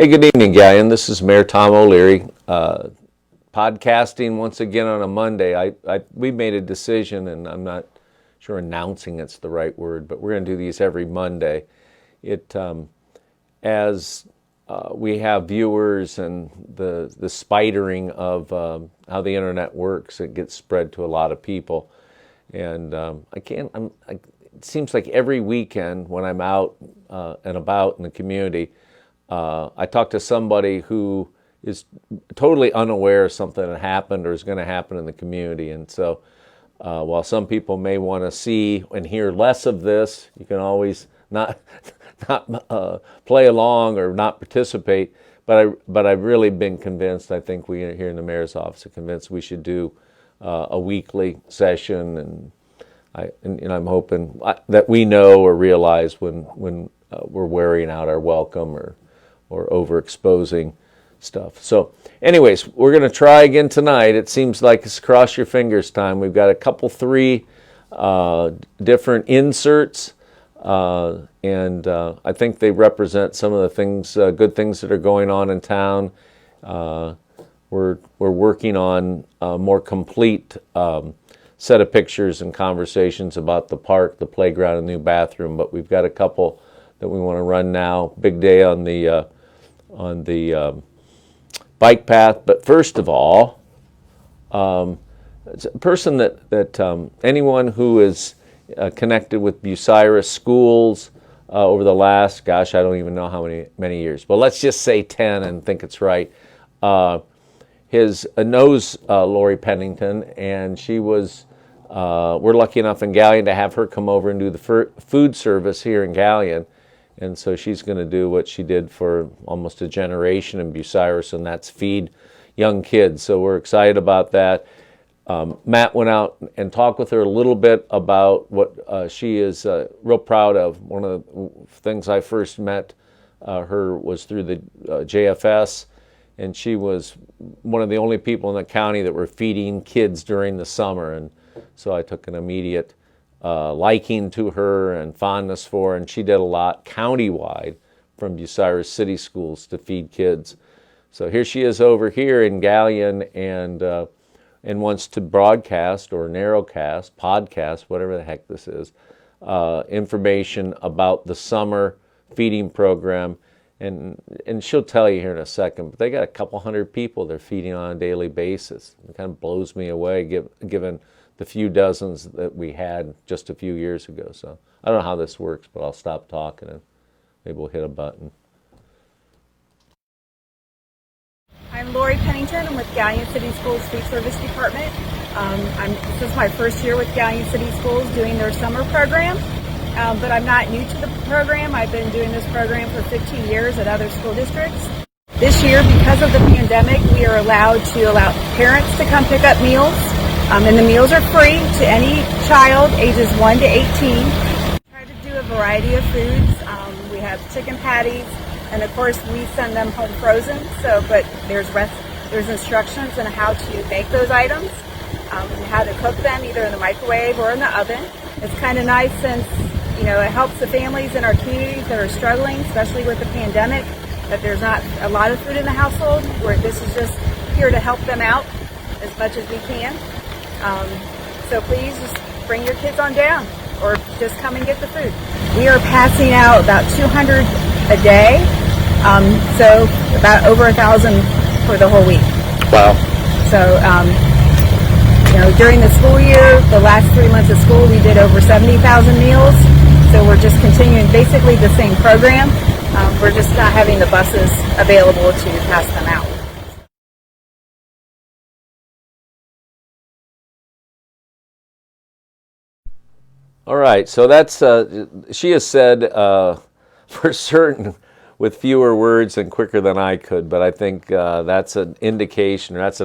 Hey, good evening, Galleon. This is Mayor Tom O'Leary, podcasting once again on a Monday. We made a decision, and I'm not sure announcing it's the right word, but we're going to do these every Monday. As we have viewers and the spidering of how the internet works, it gets spread to a lot of people. And it seems like every weekend when I'm out and about in the community, I talk to somebody who is totally unaware of something that happened or is going to happen in the community. And so while some people may want to see and hear less of this, you can always not play along or not participate. But I've really been convinced, I think we here in the mayor's office are convinced we should do a weekly session. And I'm hoping that we know or realize when we're wearing out our welcome or overexposing stuff. So anyways, we're going to try again tonight. It seems like it's cross your fingers time. We've got three different inserts, and I think they represent some of the things, good things that are going on in town. We're working on a more complete set of pictures and conversations about the park, the playground, and new bathroom, but we've got a couple that we want to run now. Big day on the bike path. But first of all, it's a person that anyone who is connected with Bucyrus schools over the last, I don't even know how many years, but let's just say 10 and think it's right, knows Lori Pennington, and she was, we're lucky enough in Galleon to have her come over and do the food service here in Galleon. And so she's going to do what she did for almost a generation in Bucyrus, and that's feed young kids. So we're excited about that. Matt went out and talked with her a little bit about what she is real proud of. One of the things I first met her was through the JFS, and she was one of the only people in the county that were feeding kids during the summer. And so I took an immediate liking to her and fondness for her, and she did a lot countywide from Bucyrus City Schools to feed kids. So here she is over here in Galleon and wants to broadcast or narrowcast, podcast, whatever the heck this is, information about the summer feeding program. And she'll tell you here in a second, but they got a couple hundred people they're feeding on a daily basis. It kind of blows me away given the few dozens that we had just a few years ago. So I don't know how this works, but I'll stop talking and maybe we'll hit a button. I'm Lori Pennington. I'm with Galleon City Schools Food Service Department. This is my first year with Galleon City Schools doing their summer program, but I'm not new to the program. I've been doing this program for 15 years at other school districts. This year, because of the pandemic, we are allowed to allow parents to come pick up meals. And the meals are free to any child ages 1 to 18. Try to do a variety of foods. We have chicken patties, and of course we send them home frozen. But there's instructions on how to make those items, and how to cook them either in the microwave or in the oven. It's kind of nice since it helps the families in our communities that are struggling, especially with the pandemic, that there's not a lot of food in the household. Where this is just here to help them out as much as we can. So please just bring your kids on down or just come and get the food. We are passing out about 200 a day, so about over 1,000 for the whole week. Wow. So, during the school year, the last 3 months of school, we did over 70,000 meals. So we're just continuing basically the same program. We're just not having the buses available to pass them out. All right, so that's, she has said for certain with fewer words and quicker than I could, but I think that's an indication, or that's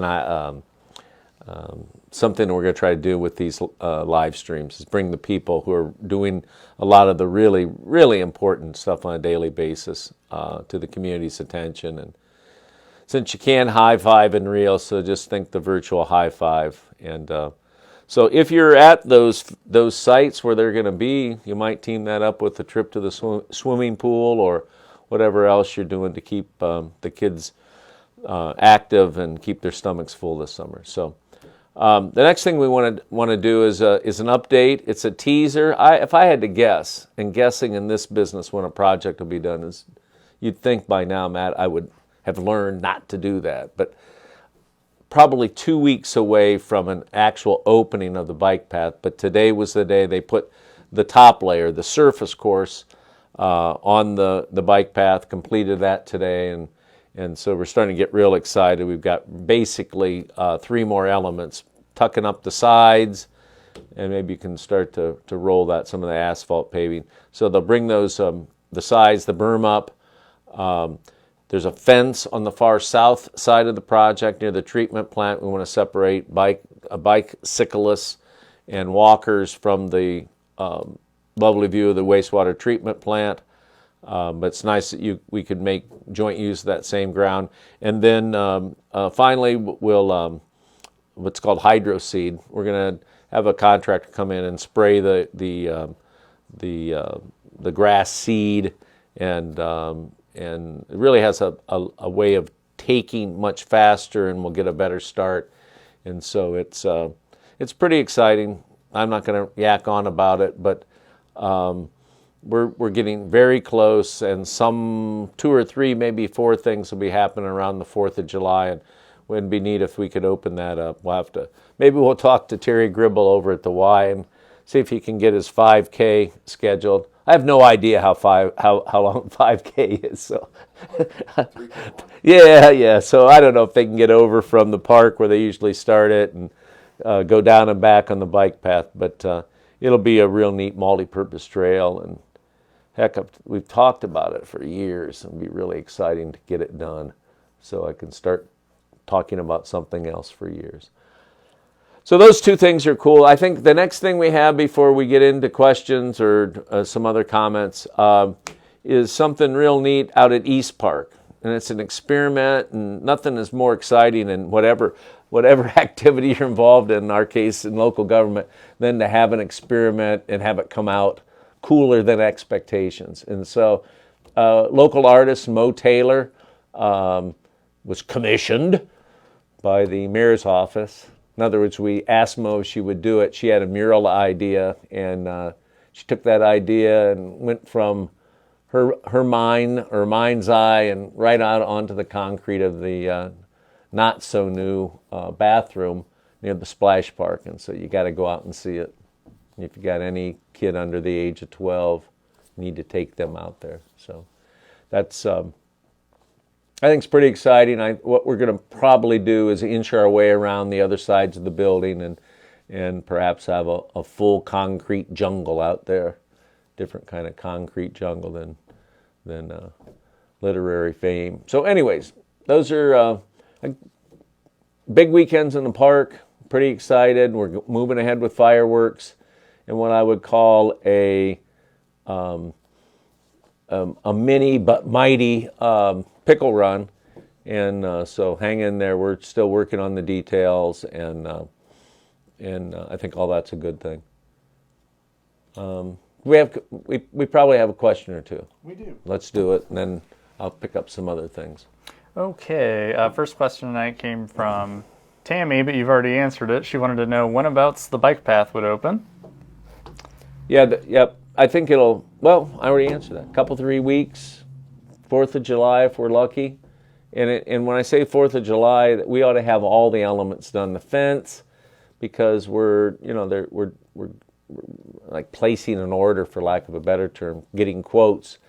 something we're going to try to do with these live streams, is bring the people who are doing a lot of the really, really important stuff on a daily basis to the community's attention. And since you can't high five in real, so just think the virtual high five. And so if you're at those sites where they're going to be, you might team that up with a trip to the swimming pool or whatever else you're doing to keep the kids active and keep their stomachs full this summer. So the next thing we want to do is an update. It's a teaser. If I had to guess, and guessing in this business when a project will be done is, you'd think by now, Matt, I would have learned not to do that. But probably 2 weeks away from an actual opening of the bike path. But today was the day they put the top layer, the surface course, on the bike path. Completed that today, and so we're starting to get real excited. We've got basically 3 more elements, tucking up the sides, and maybe you can start to roll some of the asphalt paving. So they'll bring those the sides, the berm up. There's a fence on the far south side of the project near the treatment plant. We want to separate bicyclists and walkers from the lovely view of the wastewater treatment plant. But it's nice that we could make joint use of that same ground. And then finally, we'll what's called hydro seed. We're going to have a contractor come in and spray the grass seed, and it really has a way of taking much faster, and we'll get a better start. And so it's pretty exciting. I'm not going to yak on about it, but we're getting very close, and some 2 or 3, maybe 4 things will be happening around the 4th of July, and it would be neat if we could open that up. Maybe we'll talk to Terry Gribble over at the Y and see if he can get his 5K scheduled. I have no idea how long 5K is, so yeah. So I don't know if they can get over from the park where they usually start it and go down and back on the bike path, but it'll be a real neat multi-purpose trail, and heck, we've talked about it for years, and it'll be really exciting to get it done so I can start talking about something else for years. So those 2 things are cool. I think the next thing we have before we get into questions or some other comments is something real neat out at East Park. And it's an experiment, and nothing is more exciting than whatever activity you're involved in our case in local government, than to have an experiment and have it come out cooler than expectations. And so local artist Mo Taylor was commissioned by the mayor's office. In other words, we asked Mo if she would do it. She had a mural idea, and she took that idea and went from her mind's eye and right out onto the concrete of the not so new bathroom near the splash park. And so you got to go out and see it. If you got any kid under the age of 12, you need to take them out there. So that's I think it's pretty exciting. What we're going to probably do is inch our way around the other sides of the building and perhaps have a full concrete jungle out there, different kind of concrete jungle than literary fame. So anyways, those are big weekends in the park. Pretty excited. We're moving ahead with fireworks and what I would call a mini but mighty pickle run, and so hang in there. We're still working on the details, and I think all that's a good thing. We probably have a question or 2. We do. Let's do it, and then I'll pick up some other things. Okay. First question tonight came from Tammy, but you've already answered it. She wanted to know whenabouts the bike path would open. Yeah. Yep. I think I already answered that. Couple 3 weeks. 4th of July if we're lucky, and when I say 4th of July, we ought to have all the elements done. The fence, because we're like placing an order, for lack of a better term, getting quotes.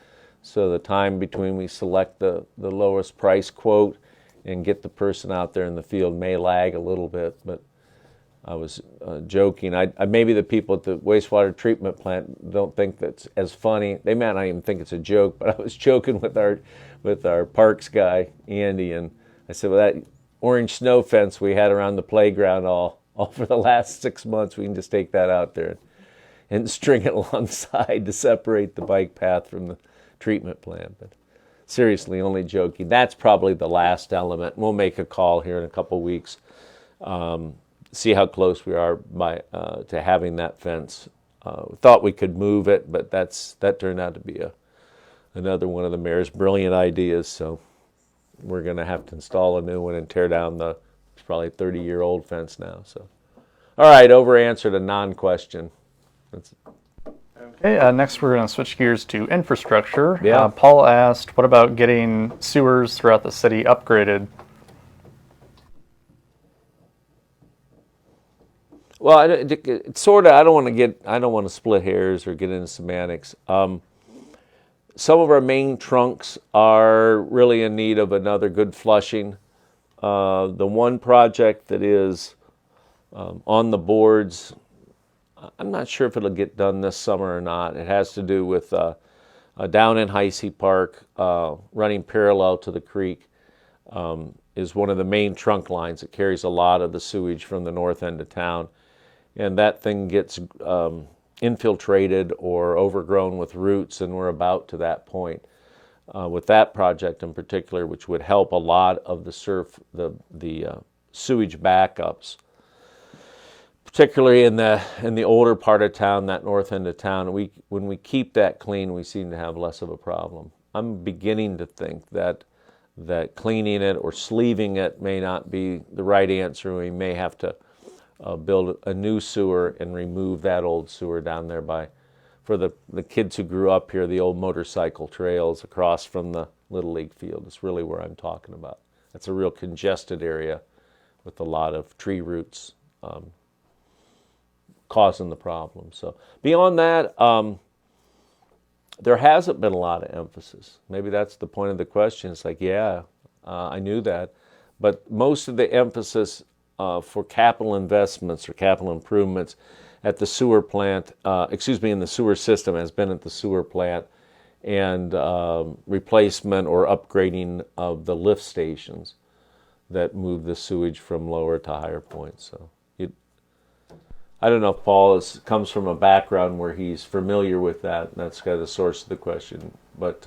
So the time between we select the lowest price quote and get the person out there in the field may lag a little bit, but I was joking. Maybe the people at the wastewater treatment plant don't think that's as funny. They might not even think it's a joke, but I was joking with our parks guy, Andy, and I said, well, that orange snow fence we had around the playground all for the last 6 months, we can just take that out there and string it alongside to separate the bike path from the treatment plant. But seriously, only joking. That's probably the last element. We'll make a call here in a couple weeks. See how close we are to having that fence. Thought we could move it, but that turned out to be another one of the mayor's brilliant ideas. So we're going to have to install a new one and tear down the probably 30-year-old fence now. So, all right, over answered a non-question. Okay, next we're going to switch gears to infrastructure. Yeah. Paul asked, what about getting sewers throughout the city upgraded? Well, it's sort of. I don't want to split hairs or get into semantics. Some of our main trunks are really in need of another good flushing. The one project that is on the boards, I'm not sure if it'll get done this summer or not. It has to do with down in Heisey Park, running parallel to the creek, is one of the main trunk lines that carries a lot of the sewage from the north end of town. And that thing gets infiltrated or overgrown with roots, and we're about to that point with that project in particular, which would help a lot of the sewage backups, particularly in the older part of town, that north end of town. When we keep that clean, we seem to have less of a problem. I'm beginning to think that cleaning it or sleeving it may not be the right answer. We may have to build a new sewer and remove that old sewer down there for the kids who grew up here, the old motorcycle trails across from the Little League field. It's really where I'm talking about. That's a real congested area with a lot of tree roots causing the problem. So beyond that, there hasn't been a lot of emphasis. Maybe that's the point of the question. It's like, I knew that. But most of the emphasis for capital investments or capital improvements at the sewer plant, in the sewer system has been at the sewer plant, and replacement or upgrading of the lift stations that move the sewage from lower to higher points. So I don't know if Paul comes from a background where he's familiar with that, and that's kind of the source of the question. But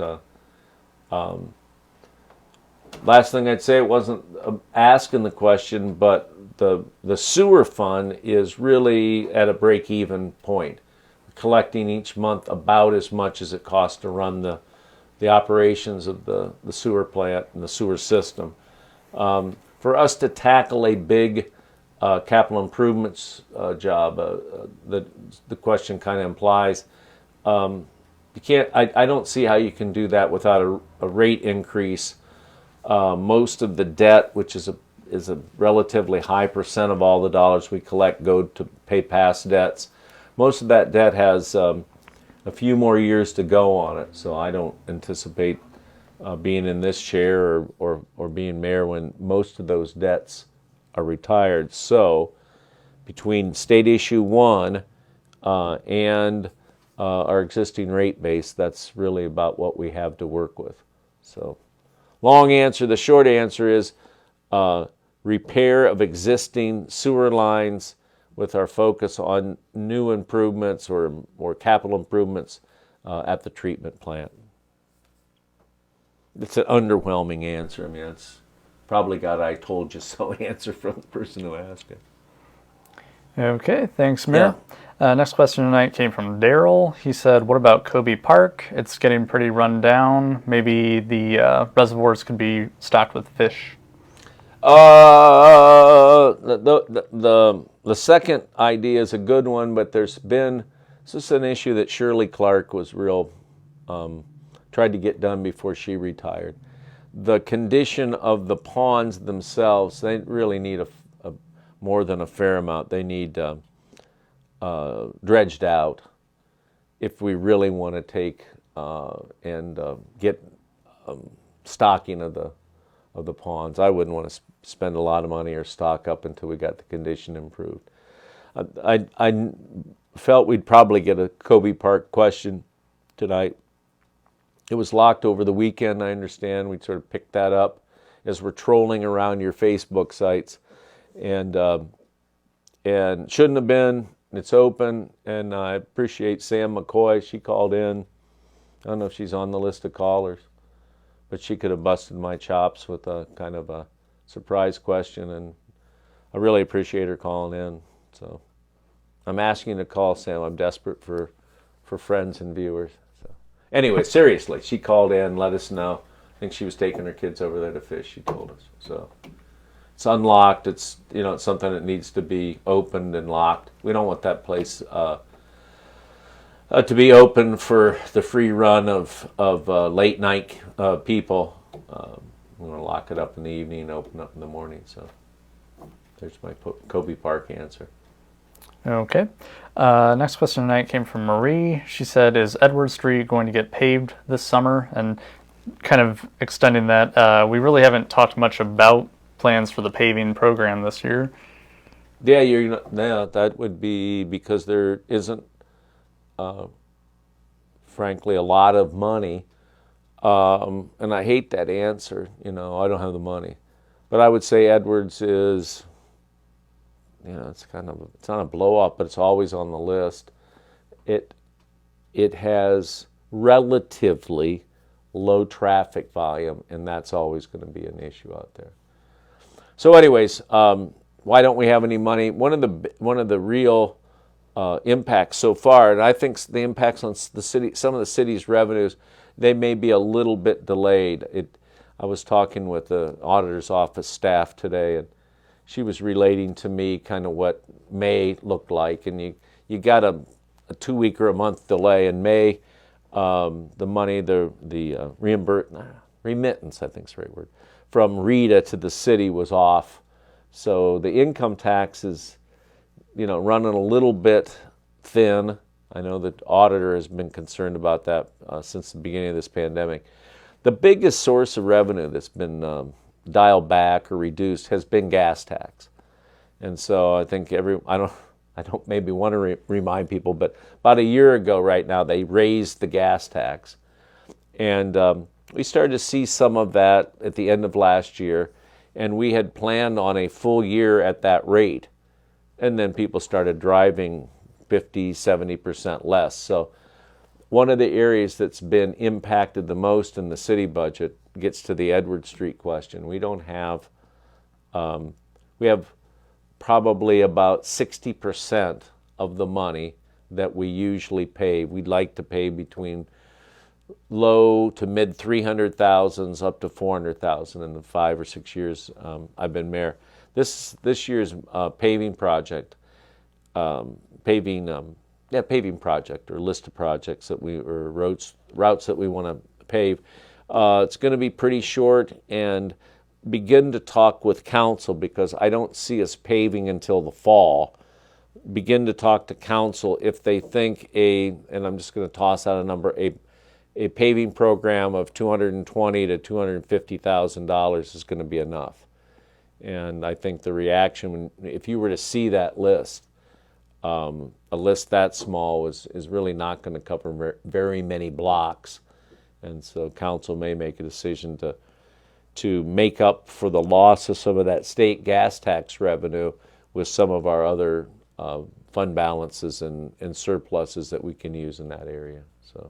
last thing I'd say, it wasn't asking the question, but the sewer fund is really at a break-even point, collecting each month about as much as it costs to run the operations of the sewer plant and the sewer system. For us to tackle a big capital improvements job, the question kind of implies, you can't. I don't see how you can do that without a rate increase. Most of the debt, which is a relatively high percent of all the dollars we collect, go to pay past debts. Most of that debt has a few more years to go on it, so I don't anticipate being in this chair or being mayor when most of those debts are retired. So between state issue 1 and our existing rate base, that's really about what we have to work with. So long answer. The short answer is repair of existing sewer lines with our focus on new improvements or capital improvements at the treatment plant. It's an underwhelming answer. I mean, it's probably got "I told you so" answer from the person who asked it. Okay, thanks, Mayor. Next question tonight came from Daryl. He said, what about Kobe Park? It's getting pretty run down. Maybe the reservoirs could be stocked with fish. The second idea is a good one, but this is an issue that Shirley Clark was tried to get done before she retired. The condition of the ponds themselves, they really need more than a fair amount. They need dredged out if we really want to take and get stocking of the ponds. I wouldn't want to spend a lot of money or stock up until we got the condition improved. I felt we'd probably get a Kobe Park question tonight. It was locked over the weekend, I understand. We sort of picked that up as we're trolling around your Facebook sites. And shouldn't have been. It's open, and I appreciate Sam McCoy. She called in. I don't know if she's on the list of callers, but she could have busted my chops with a kind of a surprise question, and I really appreciate her calling in. So I'm asking you to call, Sam. I'm desperate for friends and viewers. So Anyway, seriously, she called in, let us know. I think she was taking her kids over there to fish. She told us. So it's unlocked. It's it's something that needs to be opened and locked. We don't want that place to be open for the free run of late night people. We're going to lock it up in the evening and open up in the morning. So there's my Kobe Park answer. Okay. Next question tonight came from Marie. She said, is Edward Street going to get paved this summer? And kind of extending that, we really haven't talked much about plans for the paving program this year. Yeah, that would be because there isn't, frankly, a lot of money. And I hate that answer. I don't have the money. But I would say Edwards is, it's not a blow up, but it's always on the list. It has relatively low traffic volume, and that's always going to be an issue out there. So anyways, why don't we have any money? One of the real impacts so far, and I think the impacts on the city, some of the city's revenues, they may be a little bit delayed. I was talking with the auditor's office staff today, and she was relating to me kind of what May looked like, and you got a 2-week or a month delay in May. The money, the remittance, I think is the right word, from RETA to the city was off. So the income tax is, running a little bit thin. I know the auditor has been concerned about that since the beginning of this pandemic. The biggest source of revenue that's been dialed back or reduced has been gas tax. And so I think I don't maybe want to remind people, but about a year ago right now, they raised the gas tax. And we started to see some of that at the end of last year, and we had planned on a full year at that rate. And then people started driving 50, 70% less. So one of the areas that's been impacted the most in the city budget gets to the Edward Street question. We have probably about 60% of the money that we usually pay. We'd like to pay between low to mid 300,000s up to 400,000 in the 5 or 6 years I've been mayor. This year's paving project or list of projects or routes that we want to pave. It's going to be pretty short, and begin to talk with council, because I don't see us paving until the fall. Begin to talk to council if they think and I'm just going to toss out a number, a paving program of $220,000 to $250,000 is going to be enough. And I think the reaction, if you were to see that list, a list that small is really not going to cover very many blocks. And so council may make a decision to make up for the loss of some of that state gas tax revenue with some of our other fund balances and surpluses that we can use in that area. So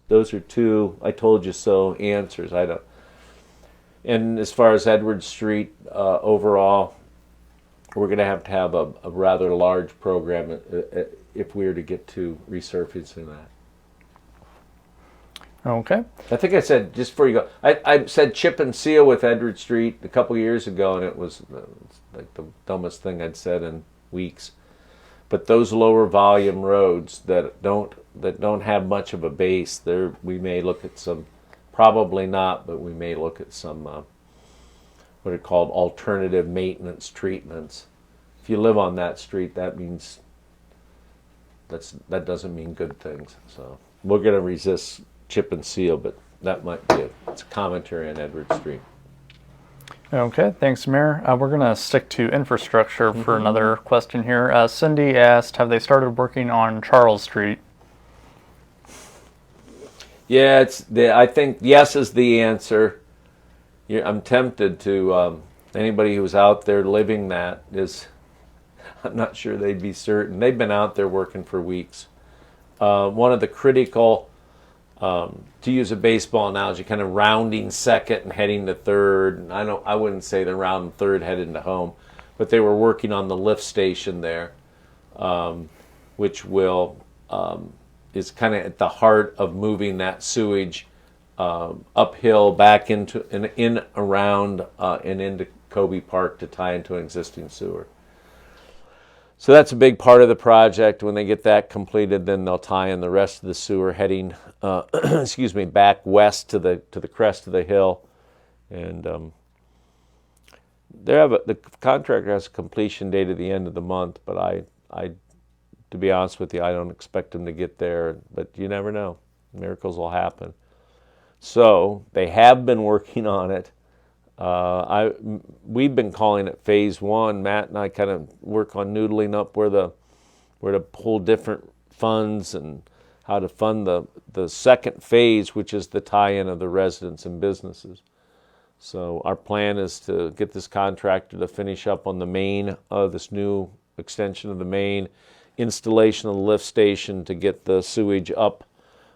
those are two I told you so answers. And as far as Edward Street overall, we're going to have a rather large program if we were to get to resurfacing that. Okay. I think I said, just before you go, I said chip and seal with Edward Street a couple years ago, and it was like the dumbest thing I'd said in weeks. But those lower volume roads that don't have much of a base, we may look at some, probably not, but we may look at some what are called alternative maintenance treatments. If you live on that street, that means that doesn't mean good things. So we're going to resist chip and seal, but that might be it's a commentary on Edward Street. Okay, thanks, Mayor. We're going to stick to infrastructure for another question here. Cindy asked, have they started working on Charles Street? Yeah, I think yes is the answer. I'm tempted to, anybody who's out there living that is, I'm not sure they'd be certain. They've been out there working for weeks. One of the critical, to use a baseball analogy, kind of rounding second and heading to third. And I wouldn't say they're rounding third heading to home, but they were working on the lift station there, which will is kind of at the heart of moving that sewage uphill back into in around and into Kobe Park to tie into an existing sewer. So that's a big part of the project. When they get that completed, then they'll tie in the rest of the sewer heading, excuse me, back west to the crest of the hill, and the contractor has a completion date at the end of the month. But I, to be honest with you, I don't expect them to get there. But you never know; miracles will happen. So they have been working on it. We've been calling it phase one. Matt and I kind of work on noodling up where to pull different funds and how to fund the second phase, which is the tie-in of the residents and businesses. So our plan is to get this contractor to finish up on the main of this new extension of the main, installation of the lift station to get the sewage up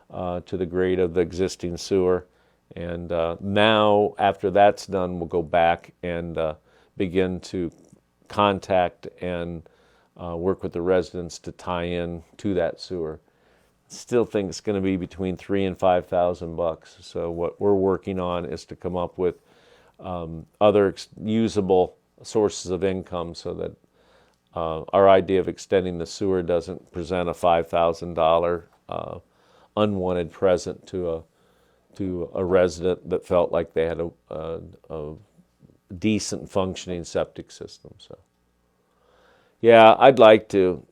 to the grade of the existing sewer. And now, after that's done, we'll go back and begin to contact and work with the residents to tie in to that sewer. Still think it's going to be between $3,000 and $5,000. So what we're working on is to come up with other usable sources of income, so that our idea of extending the sewer doesn't present a $5,000 unwanted present to a resident that felt like they had a decent functioning septic system. So, yeah, I'd like to.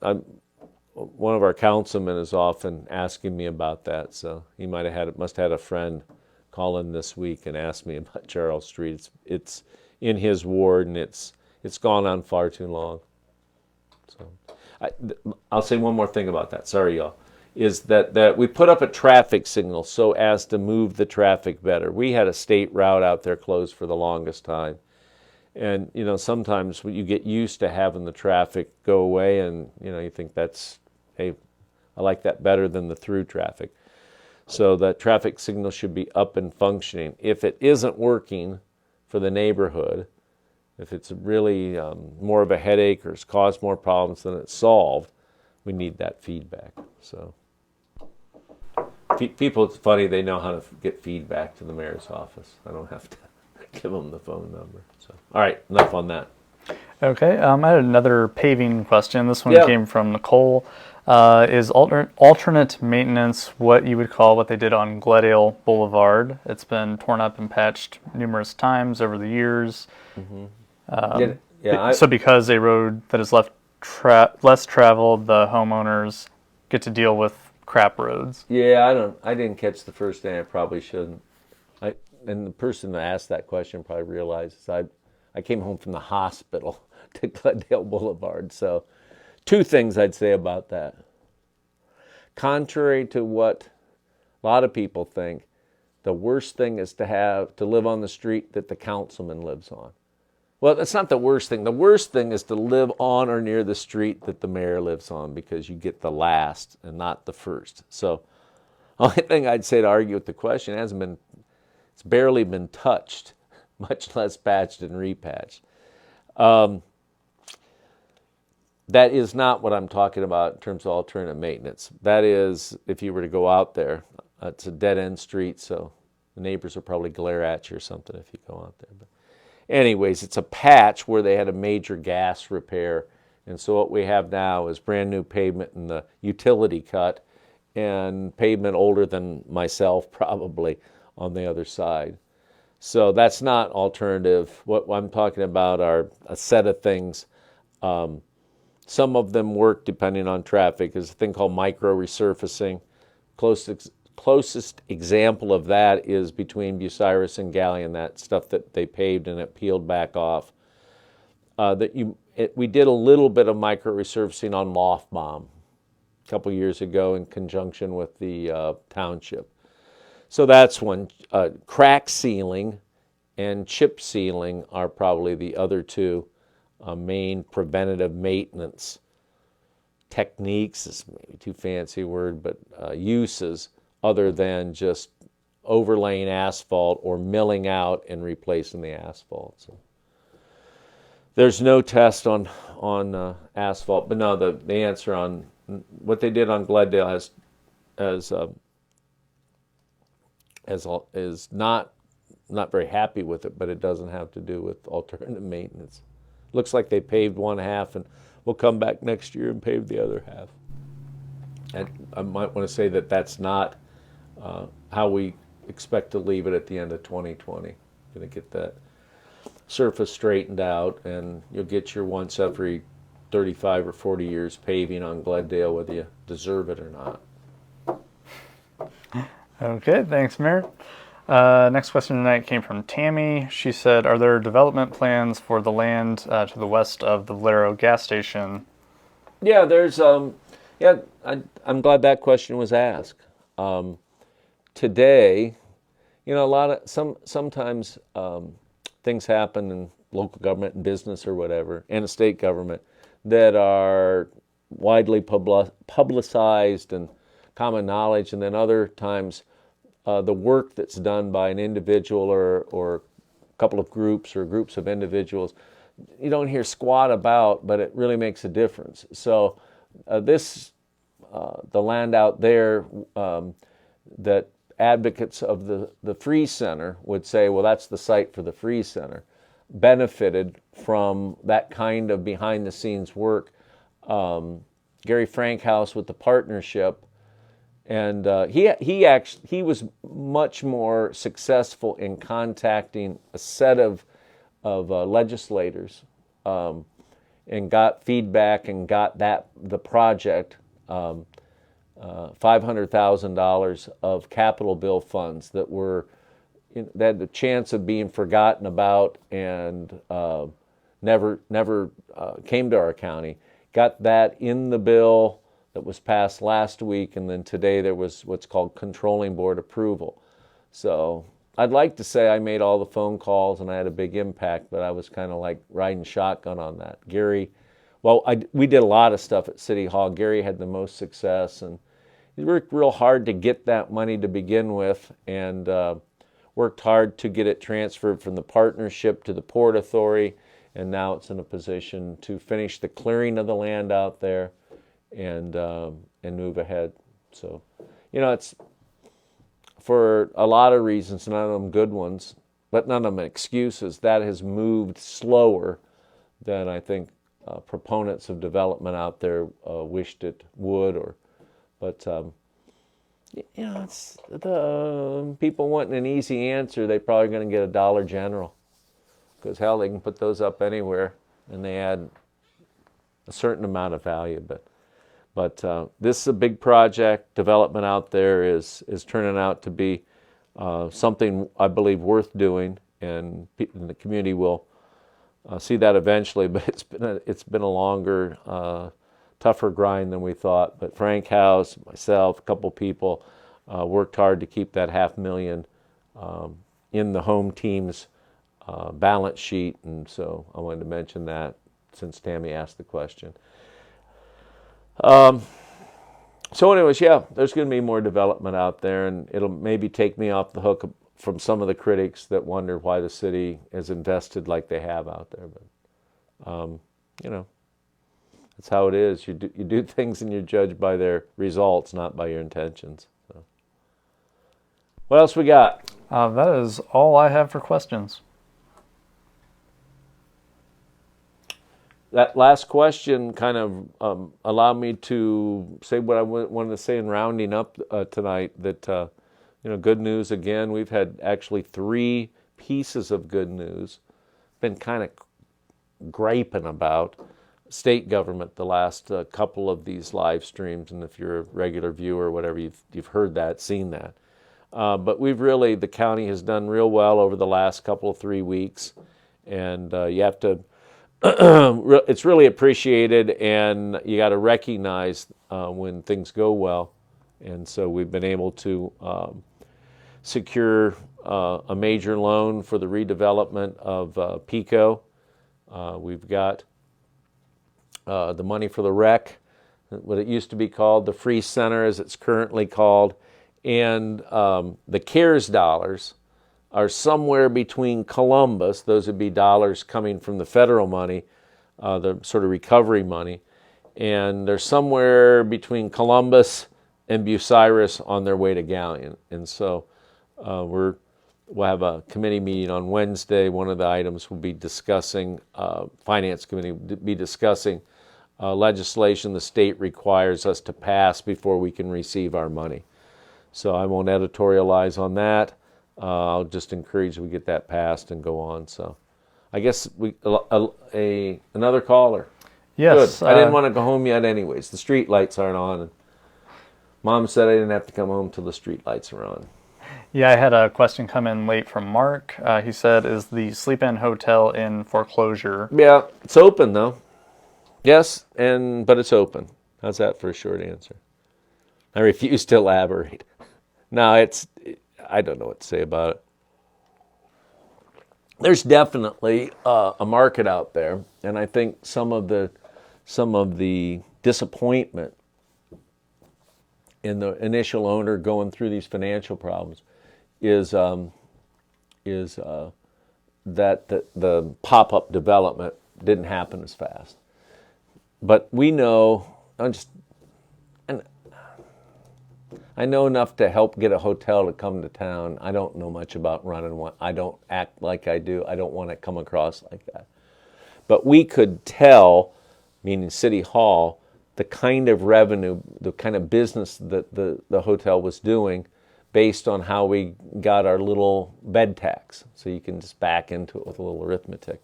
One of our councilmen is often asking me about that. So he must have had a friend call in this week and ask me about Charles Street. It's in his ward, and it's gone on far too long. So I'll say one more thing about that. Sorry, y'all. Is that we put up a traffic signal so as to move the traffic better. We had a state route out there closed for the longest time. And, sometimes you get used to having the traffic go away, and, you think hey, I like that better than the through traffic. So that traffic signal should be up and functioning. If it isn't working for the neighborhood, if it's really more of a headache or it's caused more problems than it's solved, we need that feedback. So people, it's funny, they know how to get feedback to the mayor's office. I don't have to give them the phone number. So, all right, enough on that. Okay, I had another paving question. This one Yeah. came from Nicole. Is alternate maintenance what you would call what they did on Gledale Boulevard? It's been torn up and patched numerous times over the years. Mm-hmm. So because a road that is less traveled, the homeowners get to deal with crap roads. Yeah, I didn't catch the first day. I probably shouldn't. And the person that asked that question probably realizes I came home from the hospital to Gledale Boulevard. So 2 things I'd say about that. Contrary to what a lot of people think, the worst thing is to live on the street that the councilman lives on. Well, that's not the worst thing. The worst thing is to live on or near the street that the mayor lives on, because you get the last and not the first. So the only thing I'd say to argue with the question, it's barely been touched, much less patched and repatched. That is not what I'm talking about in terms of alternative maintenance. That is, if you were to go out there, it's a dead-end street, so the neighbors will probably glare at you or something if you go out there. But anyways, it's a patch where they had a major gas repair, and so what we have now is brand new pavement in the utility cut, and pavement older than myself probably on the other side. So that's not alternative. What I'm talking about are a set of things. Some of them work depending on traffic. There's a thing called micro resurfacing. Closest example of that is between Bucyrus and Galleon, that stuff that they paved and it peeled back off. We did a little bit of micro resurfacing on Lofbaum a couple years ago in conjunction with the township. So that's one. Crack sealing and chip sealing are probably the other 2 main preventative maintenance techniques. Is maybe too fancy a word, but uses other than just overlaying asphalt or milling out and replacing the asphalt. So there's no test on asphalt, but no, the answer on what they did on Gledale has is not very happy with it, but it doesn't have to do with alternative maintenance. Looks like they paved one half, and we'll come back next year and pave the other half. And I might want to say that that's not how we expect to leave it at the end of 2020. Going to get that surface straightened out, and you'll get your once every 35 or 40 years paving on Gleddale, whether you deserve it or not. Okay, thanks, Mayor. Next question tonight came from Tammy. She said, are there development plans for the land to the west of the Valero gas station? Yeah, there's, I'm glad that question was asked. Today, sometimes things happen in local government and business or whatever, and a state government, that are widely publicized and common knowledge, and then other times the work that's done by an individual or a couple of groups or groups of individuals, you don't hear squat about, but it really makes a difference. So the land out there that advocates of the Free Center would say, well, that's the site for the Free Center, benefited from that kind of behind-the-scenes work. Gary Frankhouse with the partnership, and he was much more successful in contacting a set of legislators, and got feedback and got the project. $500,000 of capital bill funds that had the chance of being forgotten about and never came to our county. Got that in the bill that was passed last week, and then today there was what's called controlling board approval. So I'd like to say I made all the phone calls and I had a big impact, but I was kind of like riding shotgun on that. Gary, we did a lot of stuff at City Hall. Gary had the most success, and he worked real hard to get that money to begin with, and worked hard to get it transferred from the partnership to the Port Authority, and now it's in a position to finish the clearing of the land out there and move ahead. So, it's for a lot of reasons, none of them good ones, but none of them excuses. That has moved slower than I think proponents of development out there wished it would, but it's the people wanting an easy answer. They're probably going to get a Dollar General, because hell, they can put those up anywhere, and they add a certain amount of value. But this is a big project. Development out there is turning out to be something I believe worth doing, and the community will see that eventually. But it's been a longer, tougher grind than we thought. But Frankhouse, myself, a couple people worked hard to keep that $500,000 in the home team's balance sheet, and so I wanted to mention that since Tammy asked the question. So anyways, there's going to be more development out there, and it'll maybe take me off the hook from some of the critics that wonder why the city is invested like they have out there. But that's how it is. You do things and you're judged by their results, not by your intentions. So. What else we got? That is all I have for questions. That last question kind of allowed me to say what I wanted to say in rounding up tonight, that, good news again. We've had actually 3 pieces of good news. Been kind of griping about state government the last couple of these live streams, and if you're a regular viewer or whatever, you've heard that, seen that. But the county has done real well over the last couple of 3 weeks, and you have to, it's really appreciated, and you got to recognize when things go well. And so we've been able to secure a major loan for the redevelopment of Pico. We've got the money for the rec, what it used to be called, the Free Center as it's currently called, and the CARES dollars are somewhere between Columbus, those would be dollars coming from the federal money, the sort of recovery money, and they're somewhere between Columbus and Bucyrus on their way to Galleon. And so we'll have a committee meeting on Wednesday. One of the items will be discussing, Finance Committee will be discussing legislation the state requires us to pass before we can receive our money. So I won't editorialize on that. I'll just encourage we get that passed and go on. So I guess another caller. Yes. Good. I didn't want to go home yet anyways. The street lights aren't on. And Mom said I didn't have to come home till the street lights are on. Yeah, I had a question come in late from Mark. He said, is the Sleep Inn Hotel in foreclosure? Yeah, it's open though. Yes, but it's open. How's that for a short answer? I refuse to elaborate. No, I don't know what to say about it. There's definitely a market out there, and I think some of the disappointment in the initial owner going through these financial problems is that the pop-up development didn't happen as fast. But we know, I know enough to help get a hotel to come to town. I don't know much about running one. I don't act like I do. I don't want to come across like that. But we could tell, meaning City Hall, the kind of revenue, the kind of business that the hotel was doing based on how we got our little bed tax. So you can just back into it with a little arithmetic.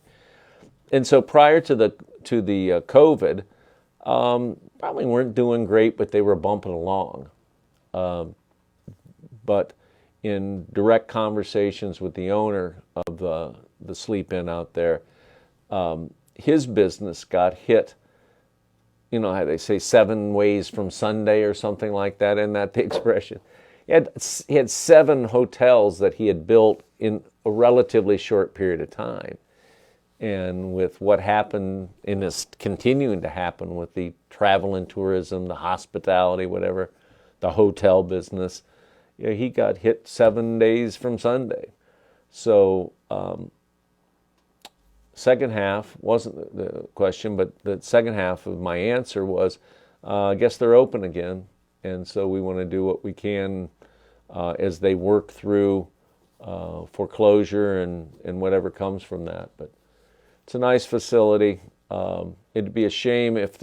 And so prior to the COVID, probably weren't doing great, but they were bumping along. But in direct conversations with the owner of the Sleep Inn out there, his business got hit. You know how they say 7 ways from Sunday or something like that, isn't that the expression? He had 7 hotels that he had built in a relatively short period of time. And with what happened and is continuing to happen with the travel and tourism, the hospitality, whatever, the hotel business, he got hit 7 days from Sunday. So second half wasn't the question, but the second half of my answer was, I guess they're open again. And so we want to do what we can as they work through foreclosure and whatever comes from that. But it's a nice facility. It'd be a shame if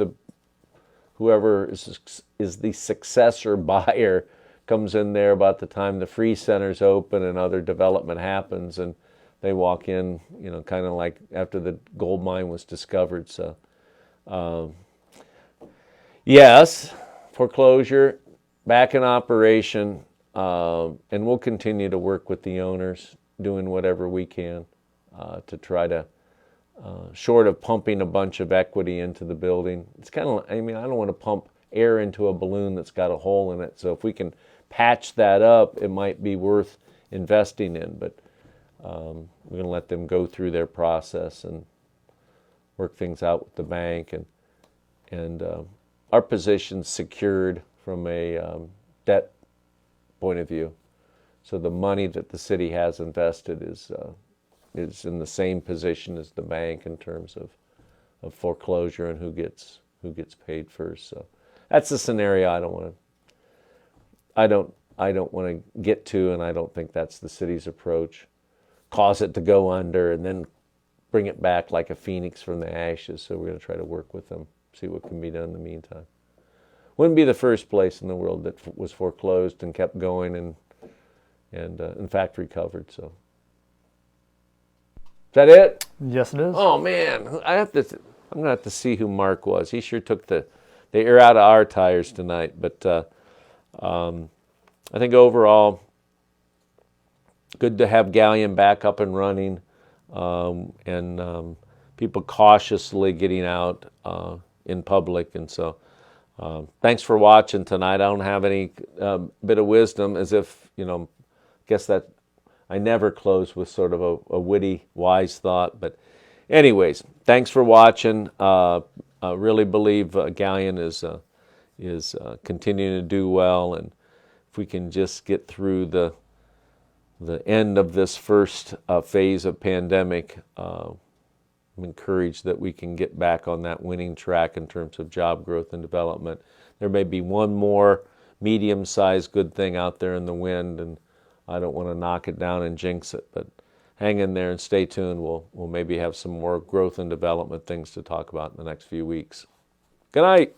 whoever is the successor buyer comes in there about the time the Free Center's open and other development happens, and they walk in, kind of like after the gold mine was discovered. So, yes, foreclosure, back in operation, and we'll continue to work with the owners, doing whatever we can to try to, short of pumping a bunch of equity into the building. It's kind of, I don't want to pump air into a balloon that's got a hole in it. So if we can patch that up, it might be worth investing in. But we're going to let them go through their process and work things out with the bank. And our position's secured from a debt point of view. So the money that the city has invested is in the same position as the bank in terms of foreclosure and who gets paid first. So that's the scenario I don't want to get to, and I don't think that's the city's approach. Cause it to go under and then bring it back like a phoenix from the ashes. So we're going to try to work with them, see what can be done in the meantime. Wouldn't be the first place in the world that was foreclosed and kept going and in fact recovered. So. Is that it? Yes, it is. Oh man, I'm gonna have to see who Mark was. He sure took the air out of our tires tonight. But I think overall, good to have Galleon back up and running, and people cautiously getting out in public. And so, thanks for watching tonight. I don't have any bit of wisdom, as if guess that. I never close with sort of a witty, wise thought. But anyways, thanks for watching. I really believe Galleon is continuing to do well. And if we can just get through the end of this first phase of pandemic, I'm encouraged that we can get back on that winning track in terms of job growth and development. There may be one more medium-sized good thing out there in the wind, and I don't want to knock it down and jinx it, but hang in there and stay tuned. We'll maybe have some more growth and development things to talk about in the next few weeks. Good night.